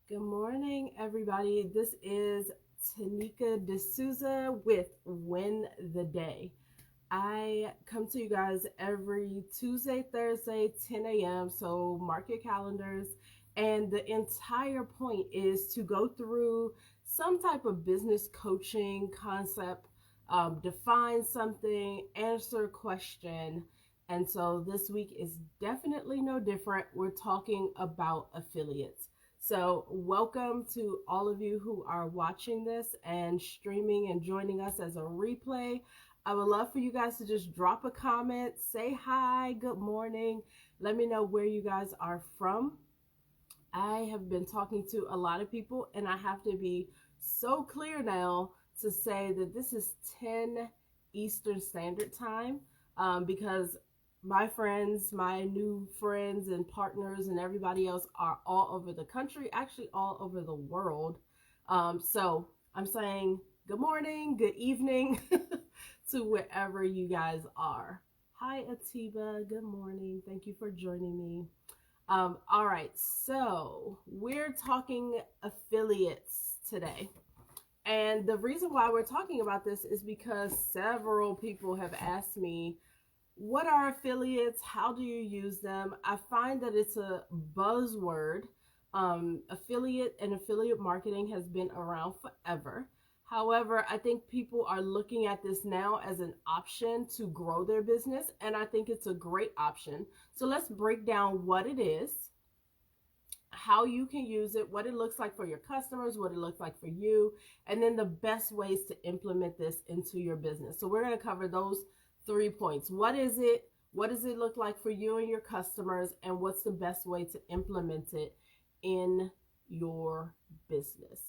Good morning, everybody. This is Tanika D'Souza with Win the Day. I come to you guys every Tuesday, Thursday, 10 a.m. So mark your calendars. And the entire point is to go through some type of business coaching concept, define something, answer a question. And so this week is definitely no different. We're talking about affiliates. So, welcome to all of you who are watching this and streaming and joining us as a replay. I would love for you guys to just drop a comment, say hi, good morning. Let me know where you guys are from. I have been talking to a lot of people, and I have to be so clear now to say that this is 10 Eastern Standard Time because my friends, my new friends and partners, and everybody else are all over the country, actually, all over the world. So I'm saying good morning, good evening to wherever you guys are. Hi, Atiba. Good morning. Thank you for joining me. All right, so we're talking affiliates today. And the reason why we're talking about this is because several people have asked me, what are affiliates? How do you use them? I find that it's a buzzword. Affiliate and affiliate marketing has been around forever. However, I think people are looking at this now as an option to grow their business, and I think it's a great option. So let's break down what it is, how you can use it, what it looks like for your customers, what it looks like for you, and then the best ways to implement this into your business. So we're going to cover those 3 points. What is it? What does it look like for you and your customers? And what's the best way to implement it in your business?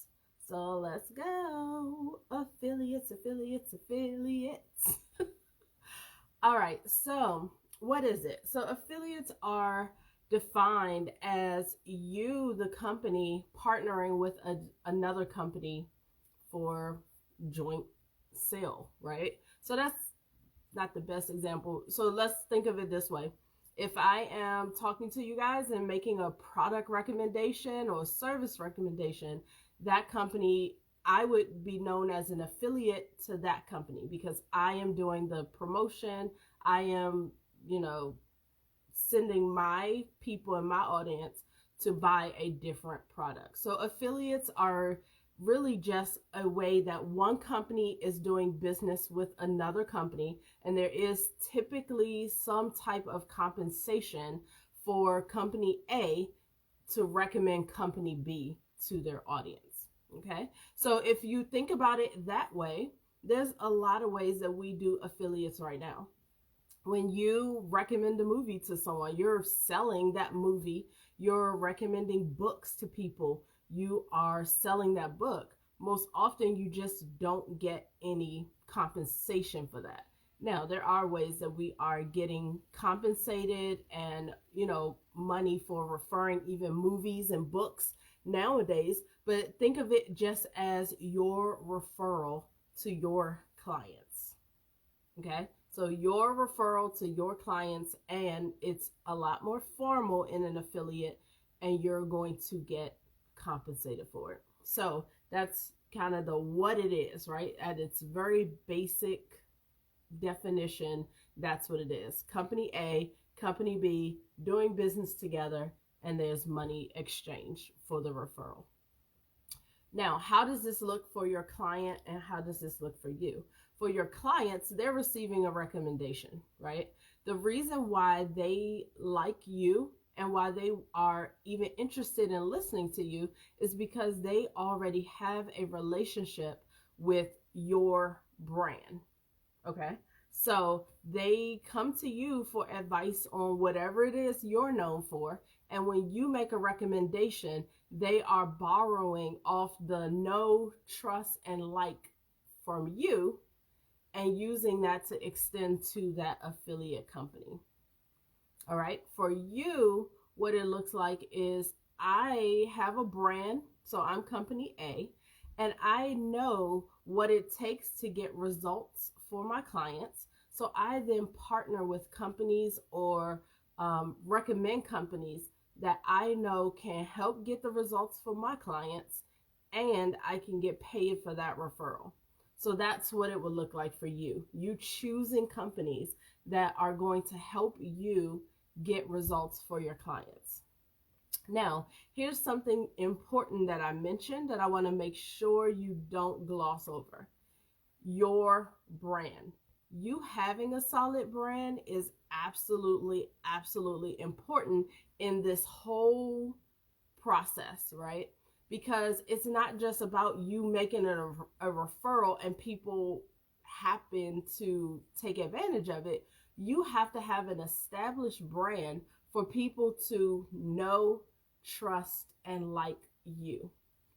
So let's go. Affiliates, affiliates, affiliates. All right. So, what is it? So, affiliates are defined as you, the company, partnering with another company for joint sale, right? So, that's not the best example. So, let's think of it this way. If I am talking to you guys and making a product recommendation or service recommendation, that company, I would be known as an affiliate to that company because I am doing the promotion. I am, you know, sending my people and my audience to buy a different product. So affiliates are really just a way that one company is doing business with another company, and there is typically some type of compensation for company A to recommend company B to their audience. Okay, so if you think about it that way, there's a lot of ways that we do affiliates right now. When you recommend a movie to someone, you're selling that movie, you're recommending books to people, you are selling that book. Most often, you just don't get any compensation for that. Now, there are ways that we are getting compensated and, money for referring even movies and books nowadays, but think of it just as your referral to your clients. Okay, so your referral to your clients, and it's a lot more formal in an affiliate, and you're going to get compensated for it. So that's kind of the what it is, right? At its very basic definition, that's what it is. Company A, company B doing business together, and there's money exchange for the referral. Now, how does this look for your client and how does this look for you? For your clients, they're receiving a recommendation, right? The reason why they like you and why they are even interested in listening to you is because they already have a relationship with your brand, okay? So they come to you for advice on whatever it is you're known for. And when you make a recommendation, they are borrowing off the know, trust, and like from you and using that to extend to that affiliate company. All right. For you, what it looks like is I have a brand. So I'm company A, and I know what it takes to get results for my clients. So I then partner with companies or recommend companies that I know can help get the results for my clients, and I can get paid for that referral. So that's what it would look like for you. You choosing companies that are going to help you get results for your clients. Now, here's something important that I mentioned that I want to make sure you don't gloss over. Your brand. You having a solid brand is absolutely, absolutely important in this whole process, right? Because it's not just about you making a referral and people happen to take advantage of it. You have to have an established brand for people to know, trust, and like you,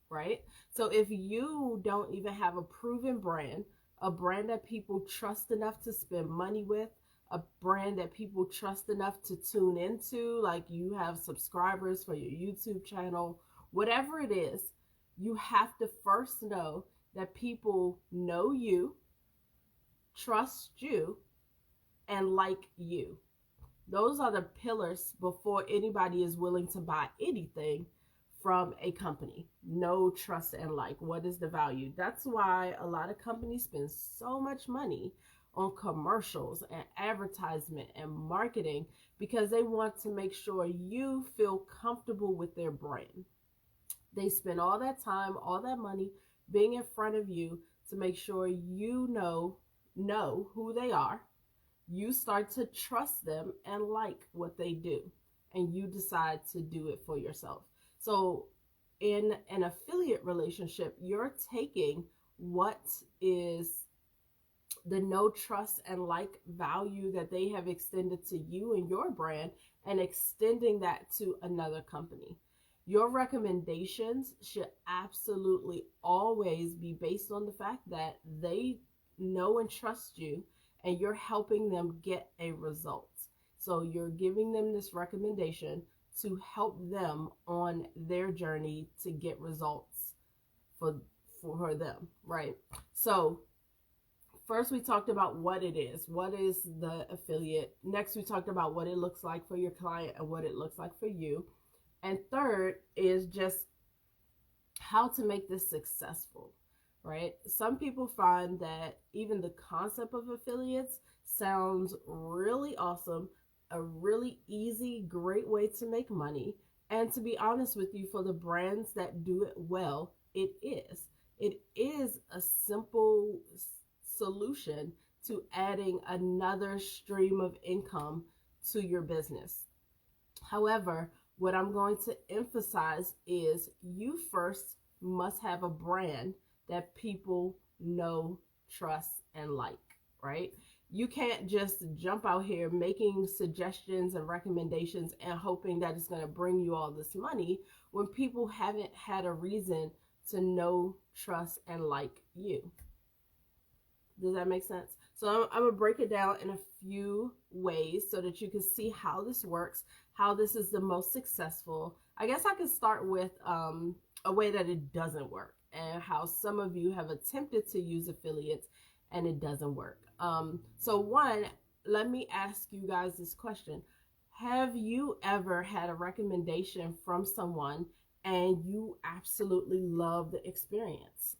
right? So if you don't even have a proven brand, a brand that people trust enough to spend money with, a brand that people trust enough to tune into, like you have subscribers for your YouTube channel, whatever it is, you have to first know that people know you, trust you, and like you. Those are the pillars before anybody is willing to buy anything from a company. Know, trust, and like. What is the value? That's why a lot of companies spend so much money on commercials and advertisement and marketing, because they want to make sure you feel comfortable with their brand. They spend all that time, all that money being in front of you to make sure you know who they are. You start to trust them and like what they do, and you decide to do it for yourself. So in an affiliate relationship, you're taking what is the know, trust, and like value that they have extended to you and your brand, and extending that to another company. Your recommendations should absolutely always be based on the fact that they know and trust you, and you're helping them get a result. So you're giving them this recommendation to help them on their journey to get results for them, right? So first we talked about what it is. What is the affiliate? Next we talked about what it looks like for your client and what it looks like for you. And third is just how to make this successful, right? Some people find that even the concept of affiliates sounds really awesome, a really easy, great way to make money. And to be honest with you, for the brands that do it well, it is. It is a simple solution to adding another stream of income to your business. However, what I'm going to emphasize is you first must have a brand that people know, trust, and like, right? You can't just jump out here making suggestions and recommendations and hoping that it's going to bring you all this money when people haven't had a reason to know, trust, and like you. Does that make sense? So I'm going to break it down in a few ways so that you can see how this works, how this is the most successful. I guess I can start with a way that it doesn't work, and how some of you have attempted to use affiliates and it doesn't work. So one, let me ask you guys this question. Have you ever had a recommendation from someone and you absolutely love the experience?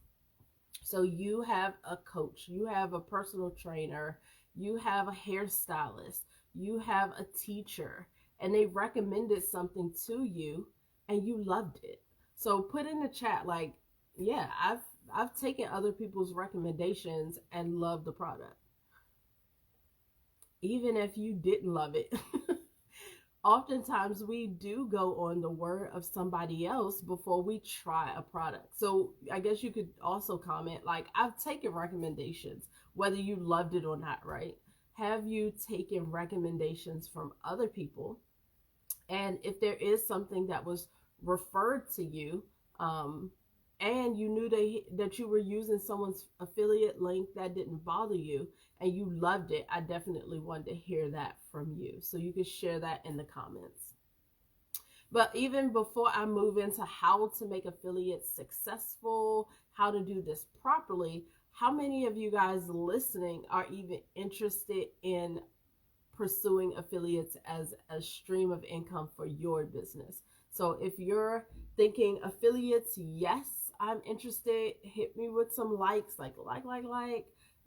So you have a coach, you have a personal trainer, you have a hairstylist, you have a teacher, and they recommended something to you and you loved it. So put in the chat like, yeah, I've taken other people's recommendations and loved the product. Even if you didn't love it. Oftentimes we do go on the word of somebody else before we try a product. So I guess you could also comment like, I've taken recommendations, whether you loved it or not, right? Have you taken recommendations from other people? And if there is something that was referred to you, and you knew that you were using someone's affiliate link that didn't bother you and you loved it, I definitely wanted to hear that from you. So you can share that in the comments. But even before I move into how to make affiliates successful, how to do this properly, how many of you guys listening are even interested in pursuing affiliates as a stream of income for your business. So if you're thinking affiliates, yes, I'm interested, hit me with some likes, like,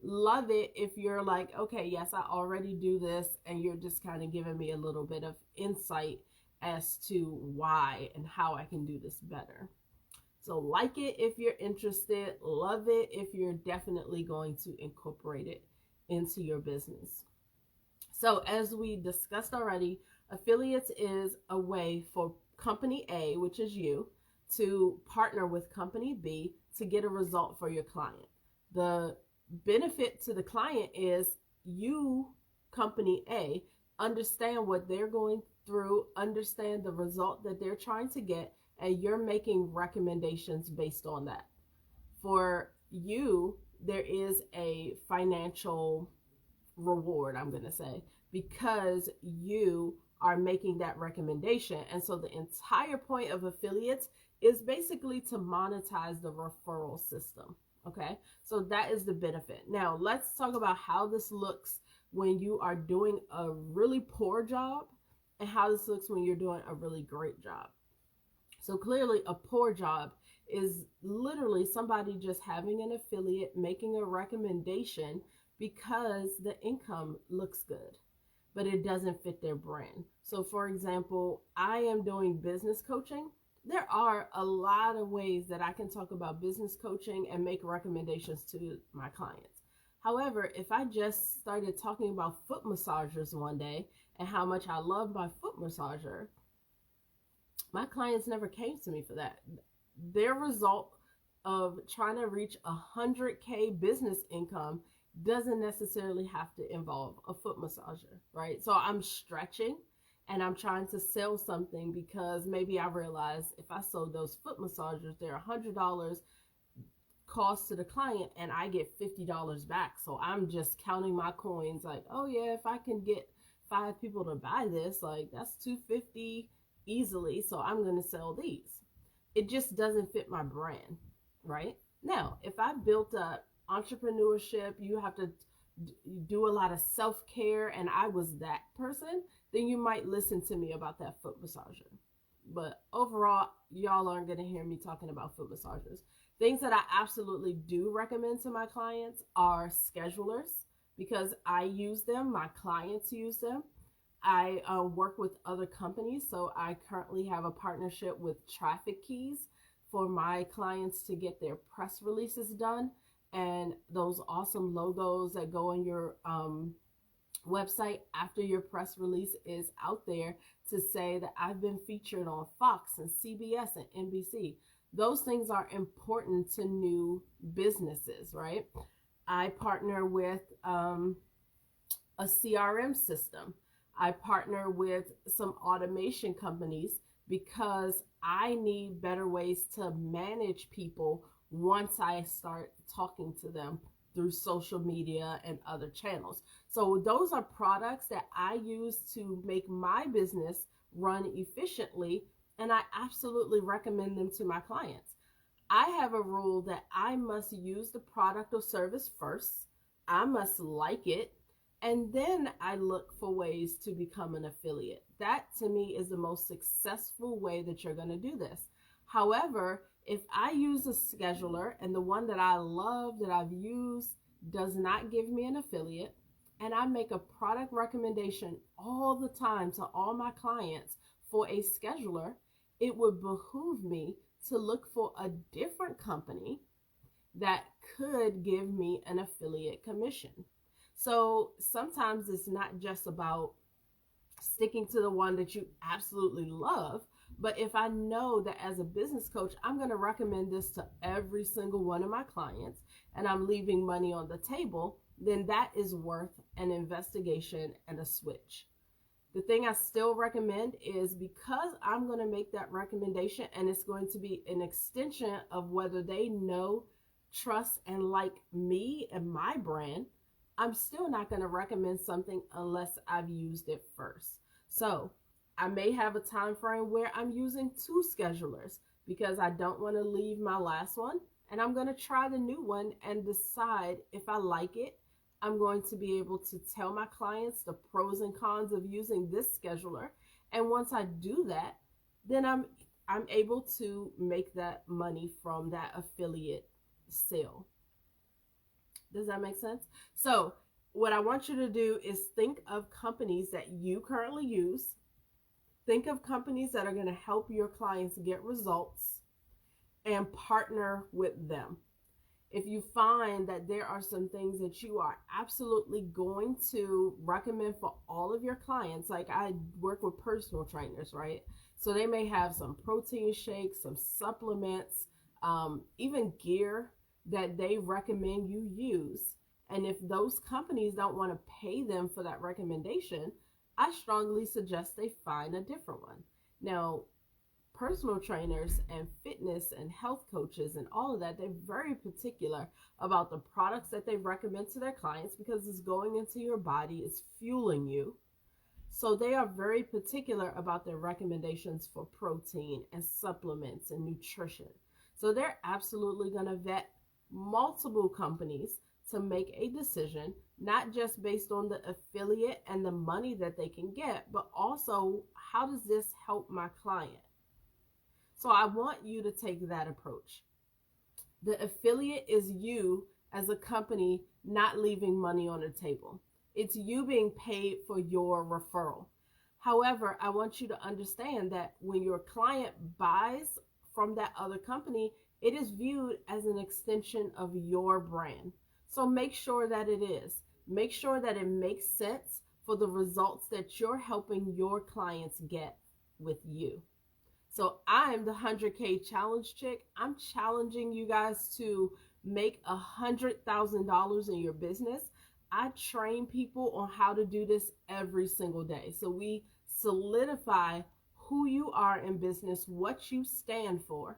love it. If you're like, okay, yes, I already do this, and you're just kind of giving me a little bit of insight as to why and how I can do this better. So like it if you're interested, love it if you're definitely going to incorporate it into your business. So as we discussed already, affiliates is a way for company A, which is you, to partner with company B to get a result for your client. The benefit to the client is you, company A, understand what they're going through, understand the result that they're trying to get, and you're making recommendations based on that. For you, there is a financial reward, I'm going to say, because you are making that recommendation. And so the entire point of affiliates is basically to monetize the referral system. Okay, so that is the benefit. Now let's talk about how this looks when you are doing a really poor job and how this looks when you're doing a really great job. So clearly a poor job is literally somebody just having an affiliate making a recommendation because the income looks good, but it doesn't fit their brand. So for example, I am doing business coaching. There are a lot of ways that I can talk about business coaching and make recommendations to my clients. However, if I just started talking about foot massagers one day and how much I love my foot massager, my clients never came to me for that. Their result of trying to reach 100K business income doesn't necessarily have to involve a foot massager, right? So I'm stretching and I'm trying to sell something because maybe I realize if I sold those foot massagers, they're $100 cost to the client and I get $50 back. So I'm just counting my coins like, oh yeah, if I can get 5 people to buy this, like that's $250 easily. So I'm going to sell these. It just doesn't fit my brand, right? Now, if I built up entrepreneurship, you have to do a lot of self-care, and I was that person, then you might listen to me about that foot massager. But overall, y'all aren't going to hear me talking about foot massagers. Things that I absolutely do recommend to my clients are schedulers because I use them, my clients use them. I work with other companies, so I currently have a partnership with Traffic Keys for my clients to get their press releases done, and those awesome logos that go on your website after your press release is out there to say that I've been featured on Fox and CBS and NBC. Those things are important to new businesses, right? I partner with a CRM system. I partner with some automation companies because I need better ways to manage people once I start talking to them through social media and other channels. So those are products that I use to make my business run efficiently, and I absolutely recommend them to my clients. I have a rule that I must use the product or service first. I must like it. And then I look for ways to become an affiliate. That to me is the most successful way that you're going to do this. However, if I use a scheduler and the one that I love that I've used does not give me an affiliate, and I make a product recommendation all the time to all my clients for a scheduler, it would behoove me to look for a different company that could give me an affiliate commission. So sometimes it's not just about sticking to the one that you absolutely love, but if I know that as a business coach, I'm going to recommend this to every single one of my clients and I'm leaving money on the table, then that is worth an investigation and a switch. The thing I still recommend is because I'm going to make that recommendation and it's going to be an extension of whether they know, trust, and like me and my brand, I'm still not going to recommend something unless I've used it first. So I may have a time frame where I'm using 2 schedulers because I don't want to leave my last one, and I'm going to try the new one and decide if I like it. I'm going to be able to tell my clients the pros and cons of using this scheduler. And once I do that, then I'm able to make that money from that affiliate sale. Does that make sense? So what I want you to do is think of companies that you currently use. Think of companies that are going to help your clients get results and partner with them. If you find that there are some things that you are absolutely going to recommend for all of your clients, like I work with personal trainers, right? So they may have some protein shakes, some supplements, even gear that they recommend you use. And if those companies don't want to pay them for that recommendation, I strongly suggest they find a different one. Now, personal trainers and fitness and health coaches and all of that, they're very particular about the products that they recommend to their clients because it's going into your body, it's fueling you. So they are very particular about their recommendations for protein and supplements and nutrition. So they're absolutely going to vet multiple companies to make a decision, not just based on the affiliate and the money that they can get, but also how does this help my client? So I want you to take that approach. The affiliate is you as a company not leaving money on the table. It's you being paid for your referral. However, I want you to understand that when your client buys from that other company, it is viewed as an extension of your brand. So make sure that it is. Make sure that it makes sense for the results that you're helping your clients get with you. So I'm the 100K challenge chick. I'm challenging you guys to make $100,000 in your business. I train people on how to do this every single day. So we solidify who you are in business, what you stand for.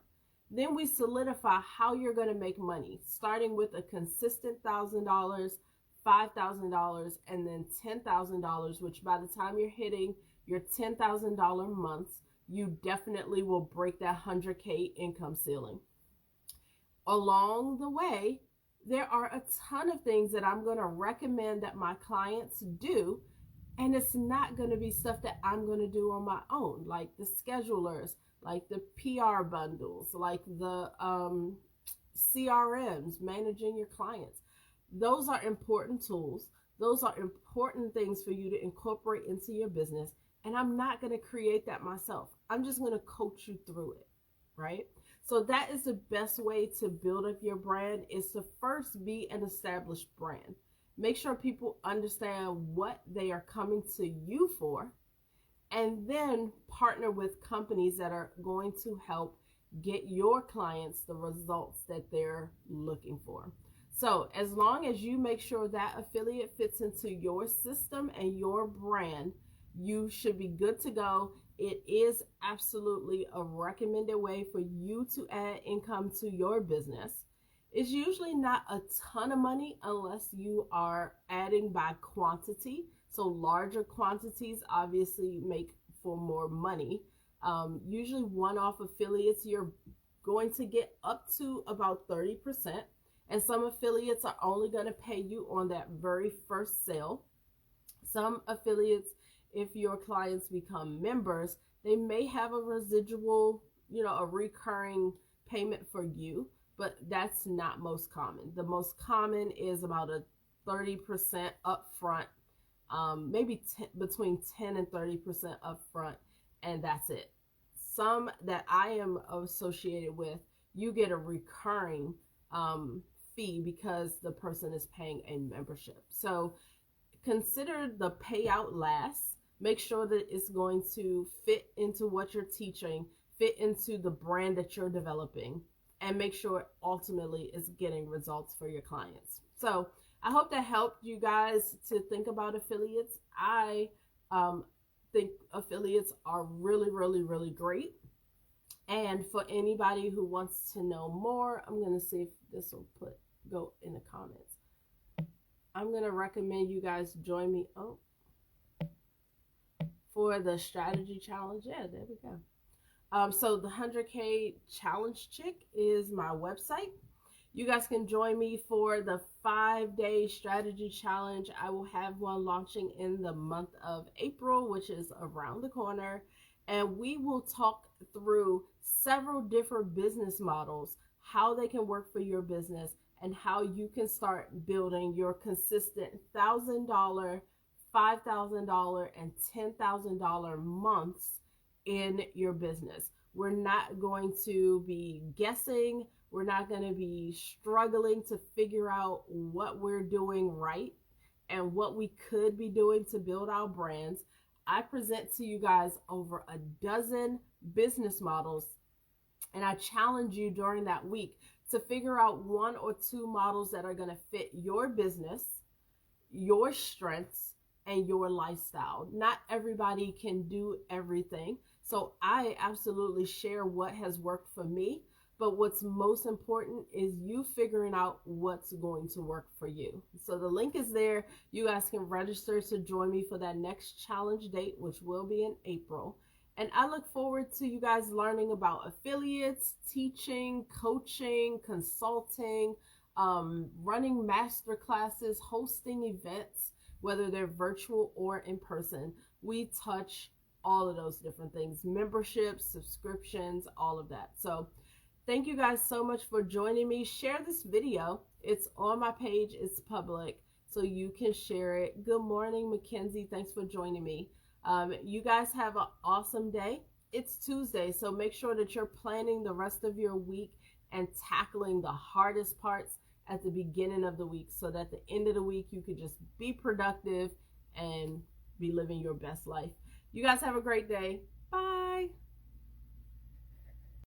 Then we solidify how you're going to make money, starting with a consistent $1,000, $5,000, and then $10,000, which by the time you're hitting your $10,000 months, you definitely will break that 100K income ceiling. Along the way, there are a ton of things that I'm going to recommend that my clients do, and it's not going to be stuff that I'm going to do on my own, like the schedulers, like the PR bundles, like the CRMs, managing your clients. Those are important tools. Those are important things for you to incorporate into your business. And I'm not going to create that myself. I'm just going to coach you through it, right? So that is the best way to build up your brand, is to first be an established brand. Make sure people understand what they are coming to you for, and then partner with companies that are going to help get your clients the results that they're looking for. So as long as you make sure that affiliate fits into your system and your brand, you should be good to go. It is absolutely a recommended way for you to add income to your business. It's usually not a ton of money unless you are adding by quantity. So larger quantities obviously make for more money. Usually one-off affiliates, you're going to get up to about 30%. And some affiliates are only going to pay you on that very first sale. Some affiliates, if your clients become members, they may have a residual, a recurring payment for you, but that's not most common. The most common is about a 30% upfront, maybe between 10 and 30% upfront, and that's it. Some that I am associated with, you get a recurring fee because the person is paying a membership. So consider the payout last. Make sure that it's going to fit into what you're teaching, fit into the brand that you're developing, and make sure it ultimately is getting results for your clients. So I hope that helped you guys to think about affiliates. I think affiliates are really, really, really great. And for anybody who wants to know more, I'm going to see if this will go in the comments. I'm going to recommend you guys join me for the strategy challenge. Yeah, there we go. So the 100K challenge chick is my website. You guys can join me for the 5-day strategy challenge. I will have one launching in the month of April, which is around the corner. And we will talk through several different business models, how they can work for your business, and how you can start building your consistent $1,000, $5,000, and $10,000 months in your business. We're not going to be guessing. We're not going to be struggling to figure out what we're doing right and what we could be doing to build our brands. I present to you guys over a dozen business models, and I challenge you during that week to figure out one or two models that are going to fit your business, your strengths, and your lifestyle. Not everybody can do everything. So I absolutely share what has worked for me. But what's most important is you figuring out what's going to work for you. So the link is there. You guys can register to join me for that next challenge date, which will be in April. And I look forward to you guys learning about affiliates, teaching, coaching, consulting, running master classes, hosting events, whether they're virtual or in person. We touch all of those different things, memberships, subscriptions, all of that. So thank you guys so much for joining me. Share this video. It's on my page. It's public, so you can share it. Good morning, Mackenzie. Thanks for joining me. You guys have an awesome day. It's Tuesday, so make sure that you're planning the rest of your week and tackling the hardest parts at the beginning of the week, so that at the end of the week you could just be productive and be living your best life. You guys have a great day. Bye.